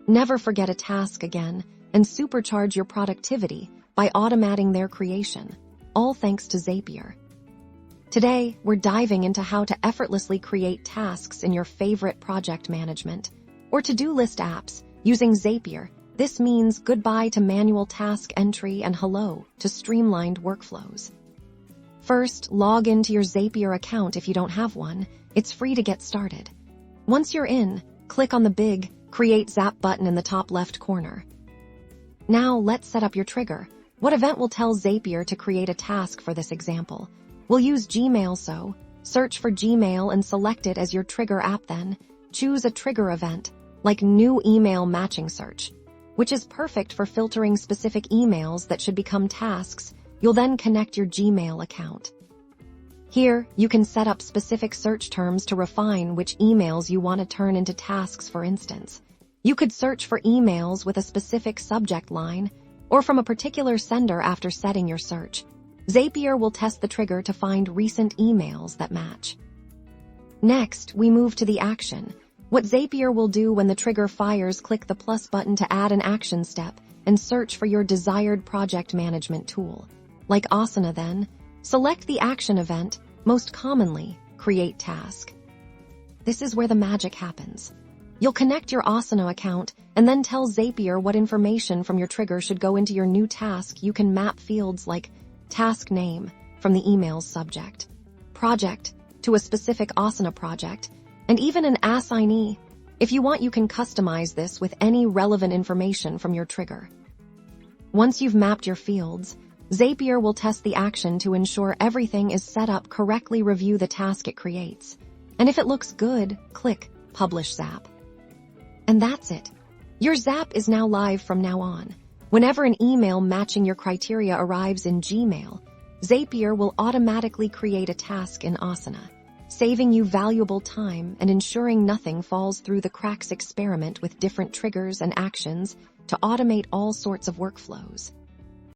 Never forget a task again and supercharge your productivity by automating their creation, all thanks to Zapier. Today, we're diving into how to effortlessly create tasks in your favorite project management or to-do list apps using Zapier. This means goodbye to manual task entry and hello to streamlined workflows. First, log into your Zapier account if you don't have one. It's free to get started. Once you're in, click on the big Create Zap button in the top left corner. Now, let's set up your trigger. What event will tell Zapier to create a task for this example? We'll use Gmail, so search for Gmail and select it as your trigger app. Then choose a trigger event, like New Email Matching Search, which is perfect for filtering specific emails that should become tasks. You'll then connect your Gmail account. Here, you can set up specific search terms to refine which emails you want to turn into tasks. For instance, you could search for emails with a specific subject line or from a particular sender. After setting your search, Zapier will test the trigger to find recent emails that match. Next, we move to the action. What Zapier will do when the trigger fires: click the plus button to add an action step and search for your desired project management tool. Like Asana, then, select the action event, most commonly, Create Task. This is where the magic happens. You'll connect your Asana account and then tell Zapier what information from your trigger should go into your new task. You can map fields like task name from the email's subject, project to a specific Asana project, and even an assignee. If you want, you can customize this with any relevant information from your trigger. Once you've mapped your fields, Zapier will test the action to ensure everything is set up correctly. Review the task it creates, and if it looks good, click Publish Zap. And that's it. Your Zap is now live from now on. Whenever an email matching your criteria arrives in Gmail, Zapier will automatically create a task in Asana, saving you valuable time and ensuring nothing falls through the cracks. Experiment with different triggers and actions to automate all sorts of workflows.